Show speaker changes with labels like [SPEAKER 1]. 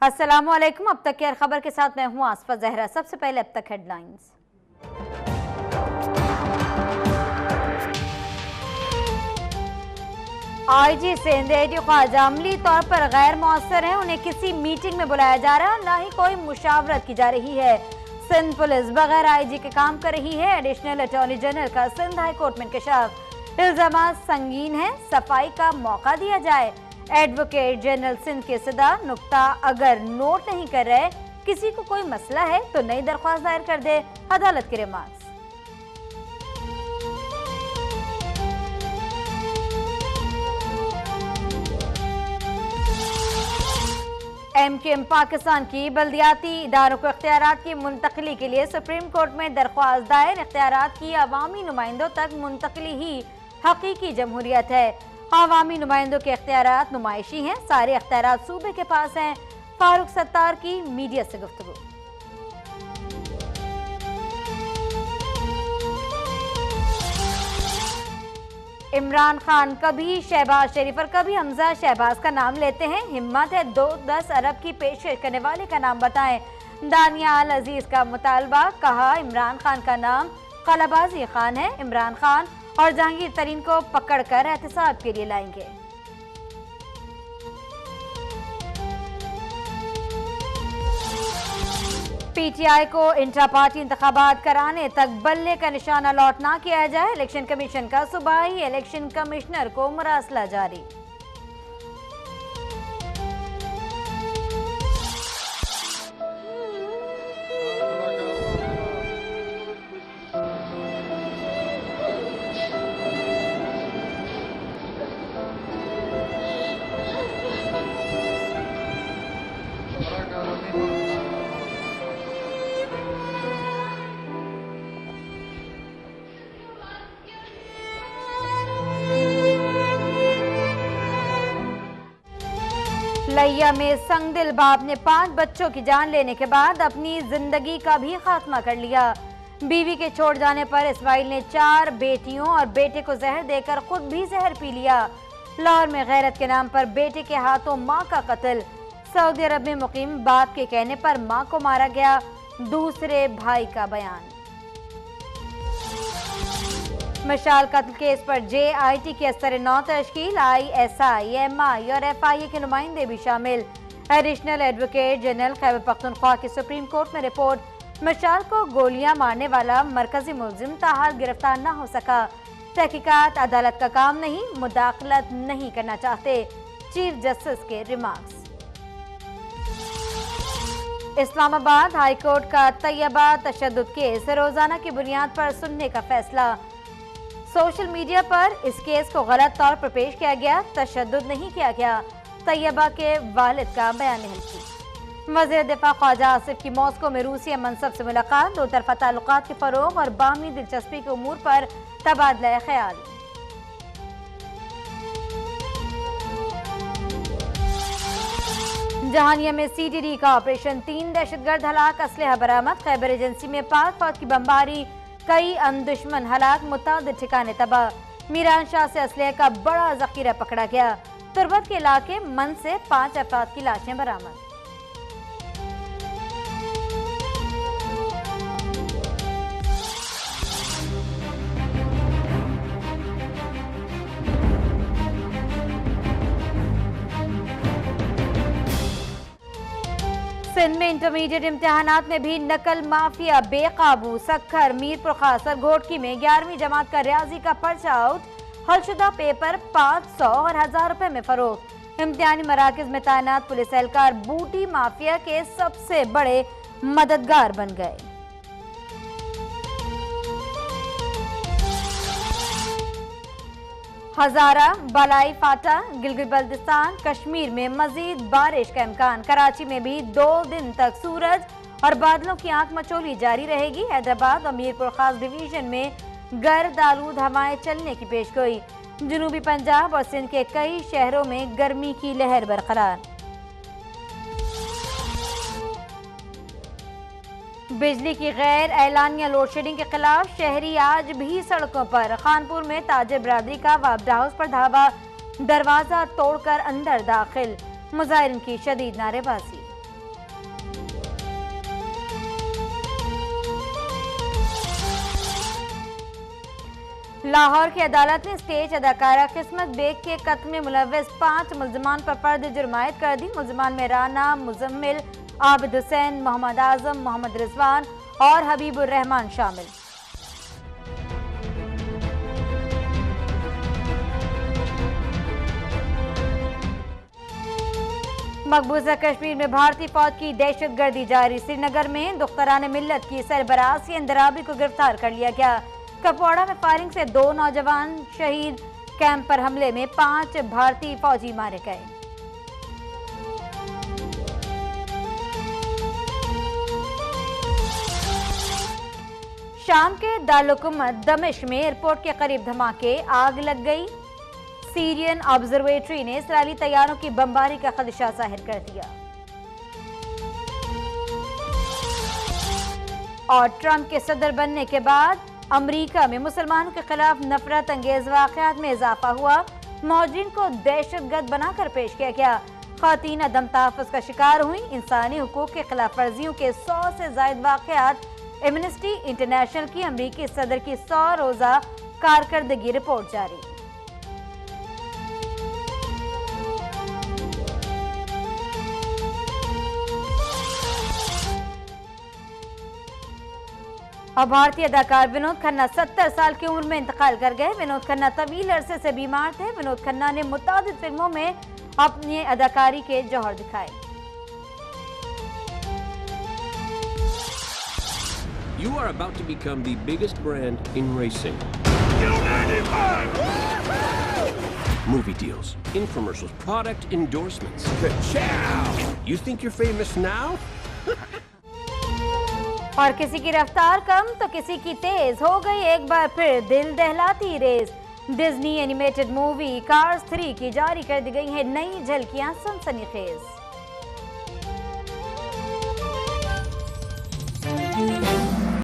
[SPEAKER 1] अस्सलामुअलैकुम। अब तक की हर खबर के साथ मैं हूं आसफा जहरा। सबसे पहले अब तक headlines. IG Sindh A D Khawaja अमली तौर पर गैर मौसर है, उन्हें किसी मीटिंग में बुलाया जा रहा है, ना ही कोई मुशावरत की जा रही है। सिंध पुलिस बगैर आईजी के काम कर रही है। एडिशनल अटॉर्नी जनरल का सिंध हाई कोर्ट में इंकशाफ। इल्जामात संगीन है, सफाई का मौका दिया जाए। एडवोकेट जनरल सिंध के सदा नुक्ता अगर नोट नहीं कर रहे, किसी को कोई मसला है तो नई दरख्वास्त दायर कर दे, अदालत की रिमार्क्स। एमकेएम पाकिस्तान की बल्दियाती इदारों को इख्तियारात की मुंतकली के लिए सुप्रीम कोर्ट में दरख्वास्त दायर। इख्तियारात की अवामी नुमाइंदों तक मुंतकली ही हकीकी जमहूरियत है। अवामी नुमाइंदों के इख्तियारात नुमाइशी हैं, सारे इख्तियारात सूबे के पास हैं। फारूक सत्तार की मीडिया से गुफ्तगू। इमरान खान कभी शहबाज शरीफ और कभी हमजा शहबाज का नाम लेते हैं। हिम्मत है 2-10 अरब की पेशकश करने वाले का नाम बताएं। दानियाल अजीज का मुतालबा, कहा इमरान खान का नाम कलाबाजी खान है। इमरान खान और जहांगीर तरीन को पकड़कर एहतसाब के लिए लाएंगे। पीटीआई को इंट्रा पार्टी इंतखाबात कराने तक बल्ले का निशाना लौट ना किया जाए। इलेक्शन कमीशन का सूबाई इलेक्शन कमिश्नर को मुरासला जारी। लैया में संगदिल बाप ने 5 बच्चों की जान लेने के बाद अपनी जिंदगी का भी खात्मा कर लिया। बीवी के छोड़ जाने पर इस्माइल ने 4 बेटियों और बेटे को जहर देकर खुद भी जहर पी लिया। लाहौर में गैरत के नाम पर बेटे के हाथों मां का कत्ल। सऊदी अरब में मुकीम बाप के कहने पर मां को मारा गया। दूसरे भाई का बयान। मशाल कत्ल केस पर JIT की अस्तर नौ तश्कील। ISI, MI और FIA के नुमाइंदे भी शामिल। Additional advocate general Khyber Pakhtunkhwa की सुप्रीम कोर्ट में रिपोर्ट। मशाल को गोलियां मारने वाला मरकजी मुलजिम ताहाल गिरफ्तार न हो सका। तहकीकात अदालत का काम नहीं, मुदाखलत नहीं करना चाहते, चीफ जस्टिस के रिमार्क्स। इस्लामाबाद हाई कोर्ट का तैयबा तशद्दुद केस रोजाना की बुनियाद पर सुनने का फैसला। सोशल मीडिया पर इस केस को गलत तौर पर पेश किया गया, तशद्दुद नहीं किया गया। तैयबा के वालिद का बयान की। वज़ीर दिफा ख्वाजा आसिफ की मॉस्को में रूसी मनसब से मुलाकात। दो तरफा ताल्लुकात के फरोग और बामी दिलचस्पी के उमूर पर तबादला ख्याल। जहानिया में CTD का ऑपरेशन, 3 दहशतगर्द हलाक, असलहा बरामद। खैबर एजेंसी में पाक फौज की बमबारी, कई अनदुश्मन हलाक, मुतादिद ठिकाने तबाह। मीरान शाह से असलहे का बड़ा जखीरा पकड़ा गया। तुरबत के इलाके मन से 5 अफराद की लाशें बरामद। सिंध में इंटरमीडिएट इम्तिहानात में भी नकल माफिया बेकाबू। सक्खर, मीरपुर खास और घोटकी में 11वीं जमात का रियाजी का पर्चा आउट। हलशुदा पेपर 500 और 1000 रुपए में फरोख्त। इम्तिहानी मराकज में तैनात पुलिस एहलकार बूटी माफिया के सबसे बड़े मददगार बन गए। हजारा, बालाई फाटा, गिलगित बल्तिस्तान, कश्मीर में मजीद बारिश का इम्कान। कराची में भी 2 दिन तक सूरज और बादलों की आंख मचोली जारी रहेगी। हैदराबाद और मीरपुर खास डिवीजन में गर्द आलूद हवाएं चलने की पेशगोई। जनूबी पंजाब और सिंध के कई शहरों में गर्मी की लहर बरकरार। बिजली की गैर एलानिया लोड शेडिंग के खिलाफ शहरी आज भी सड़कों पर। खानपुर में ताजिर बरादरी का वापडा हाउस पर धावा, दरवाजा तोड़कर अंदर दाखिल। मुजाहिरीन की शदीद नारेबाजी। लाहौर की अदालत ने स्टेज अदाकारा किस्मत बेग के कत्ल में मुलव्वस 5 मुल्जिमान पर फर्द जुर्म आयद कर दी। मुल्जिमान में राना, मुजम्मिल, आबिद हुसैन, मोहम्मद आजम, मोहम्मद रिजवान और हबीबुर रहमान शामिल। मकबूजा कश्मीर में भारतीय फौज की दहशतगर्दी जारी। श्रीनगर में दुख्तरान मिल्लत की सरबराह अंदराबी को गिरफ्तार कर लिया गया। कपवाड़ा में फायरिंग से 2 नौजवान शहीद। कैंप पर हमले में 5 भारतीय फौजी मारे गए। शाम के दारुल-हुकूमत दमिश्क में एयरपोर्ट के करीब धमाके, आग लग गई। सीरियन ऑब्जर्वेटरी ने इसराइली तैयारों की बमबारी का खदशा जाहिर कर दिया। और ट्रंप के सदर बनने के बाद अमेरिका में मुसलमानों के खिलाफ नफरत अंगेज वाकयात में इजाफा हुआ। मौजूदीन को दहशतगर्द बनाकर पेश किया गया। खातीन अदम तहफ़्फ़ुज़ का शिकार हुई। इंसानी हुकूक के खिलाफ वर्जियों के 100 से ज़ायद वाकयात। एमनेस्टी इंटरनेशनल की अमेरिकी सदर की 100 रोज़ा कारकर्दगी रिपोर्ट जारी। और भारतीय अदाकार विनोद खन्ना 70 साल की उम्र में इंतकाल कर गए। विनोद खन्ना तवील अरसे से बीमार थे। विनोद खन्ना ने मुतादिद फिल्मों में अपनी अदाकारी के जौहर दिखाए।
[SPEAKER 2] You are about to become the biggest brand in racing. Movie deals, infomercials, product endorsements. Ka-chow! You think you're famous now?
[SPEAKER 1] और किसी की रफ्तार कम तो किसी की तेज हो गई एक बार फिर दिल दहलाती race. Disney animated movie Cars 3 की जारी कर दी गई है नई झलकियां सनसनीखेज।